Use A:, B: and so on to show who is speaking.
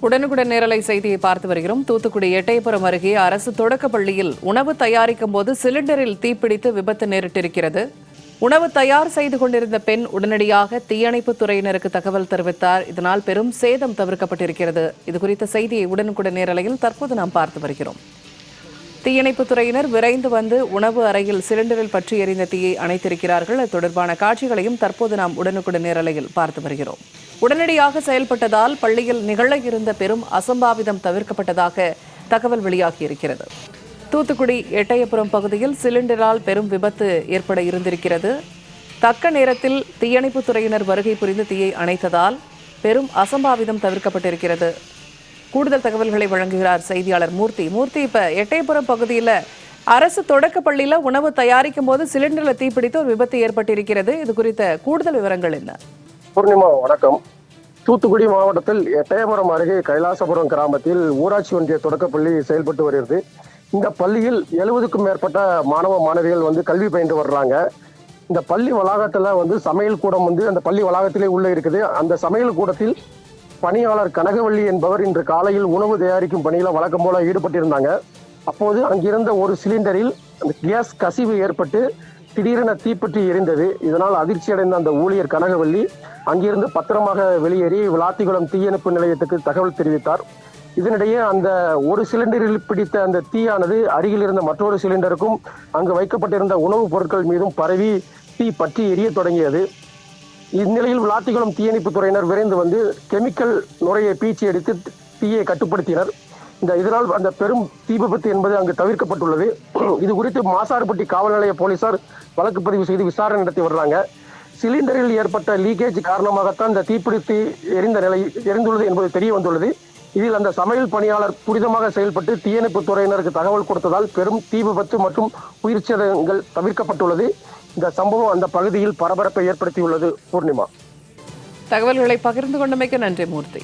A: உடனுக்குடன் நேரலை செய்தியை பார்த்து வருகிறோம். தூத்துக்குடி எட்டயபுரம் அருகே அரசு தொடக்கப் பள்ளியில் உணவு தயாரிக்கும் போது சிலிண்டரில் தீப்பிடித்து விபத்து நேரிட்டிருக்கிறது. உணவு தயார் செய்து கொண்டிருந்த பெண் உடனடியாக தீயணைப்புத் துறையினருக்கு தகவல் தெரிவித்தார். இதனால் பெரும் சேதம் தவிர்க்கப்பட்டிருக்கிறது. இதுகுறித்த செய்தியை உடனுக்குடன் நேரலையில் தற்போது நாம் பார்த்து வருகிறோம். தீயணைப்புத் துறையினர் விரைந்து வந்து உணவு அறையில் சிலிண்டரில் பற்றி எரிந்த தீயை அணைத்திருக்கிறார்கள். அது தொடர்பான காட்சிகளையும் தற்போது நாம் உடனுக்குடன் நேரலையில் பார்த்து வருகிறோம். உடனடியாக செயல்பட்டதால் பள்ளியில் நிகழ இருந்த பெரும் அசம்பாவிதம் தவிர்க்கப்பட்டதாக தகவல் வெளியாகியிருக்கிறது. தூத்துக்குடி எட்டயபுரம் பகுதியில் சிலிண்டரால் பெரும் விபத்து ஏற்பட இருந்திருக்கிறது. தக்க நேரத்தில் தீயணைப்புத் துறையினர் வருகை புரிந்து தீயை அணைத்ததால் பெரும் அசம்பாவிதம் தவிர்க்கப்பட்டிருக்கிறது. கூடுதல் தகவல்களை வழங்குகிறார் செய்தியாளர் மூர்த்தி. இப்ப எட்டயபுரம் பகுதியில் அரசு தொடக்க பள்ளியில உணவு தயாரிக்கும் போது சிலிண்டர்ல தீப்பிடித்து ஒரு விபத்து ஏற்பட்டிருக்கிறது. இது குறித்த கூடுதல் விவரங்கள் என்ன?
B: பூர்ணிமா, வணக்கம். தூத்துக்குடி மாவட்டத்தில் எட்டயபுரம் அருகே கைலாசபுரம் கிராமத்தில் ஊராட்சி ஒன்றிய தொடக்கப்பள்ளி செயல்பட்டு வருகிறது. இந்த பள்ளியில் 70க்கும் மேற்பட்ட மாணவ மாணவிகள் கல்வி பயின்று வர்றாங்க. இந்த பள்ளி வளாகத்துல சமையல் கூடம் அந்த பள்ளி வளாகத்திலே உள்ள இருக்குது. அந்த சமையல் கூடத்தில் பணியாளர் கனகவள்ளி என்பவர் இன்று காலையில் உணவு தயாரிக்கும் பணியில வழக்கம் போல ஈடுபட்டிருந்தாங்க. அப்போது அங்கிருந்த ஒரு சிலிண்டரில் அந்த கேஸ் கசிவு ஏற்பட்டு திடீரென தீப்பற்றி எரிந்தது. இதனால் அதிர்ச்சி அடைந்த அந்த ஊழியர் கனகவள்ளி அங்கிருந்து பத்திரமாக வெளியேறி விளாத்திகுளம் தீயணைப்பு நிலையத்துக்கு தகவல் தெரிவித்தார். இதனிடையே அந்த ஒரு சிலிண்டரில் பிடித்த அந்த தீயானது அருகில் இருந்த மற்றொரு சிலிண்டருக்கும் அங்கு வைக்கப்பட்டிருந்த உணவுப் பொருட்கள் மீதும் பரவி தீ பற்றி எரிய தொடங்கியது. இந்நிலையில் விளாத்திகுளம் தீயணைப்பு துறையினர் விரைந்து கெமிக்கல் நுரையை பீச்சி அடித்து தீயை கட்டுப்படுத்தினர். இதனால் அந்த பெரும் தீ விபத்து என்பது அங்கு தவிர்க்கப்பட்டுள்ளது. இது குறித்து மாசாறுபட்டி காவல் நிலைய போலீசார் வழக்கு பதிவு செய்து விசாரணை நடத்தி வர்றாங்க. சிலிண்டரில் ஏற்பட்ட லீக்கேஜ் காரணமாகத்தான் இந்த தீப்பிடித்து எரிந்துள்ளது என்பது தெரிய வந்துள்ளது. இதில் அந்த சமையல் பணியாளர் துரிதமாக செயல்பட்டு தீயணைப்பு துறையினருக்கு தகவல் கொடுத்ததால் பெரும் தீ விபத்து மற்றும் உயிர் சேதங்கள் தவிர்க்கப்பட்டுள்ளது. இந்த சம்பவம் அந்த பகுதியில் பரபரப்பை ஏற்படுத்தியுள்ளது. பூர்ணிமா,
A: தகவல்களை பகிர்ந்து கொண்டமைக்கு நன்றி மூர்த்தி.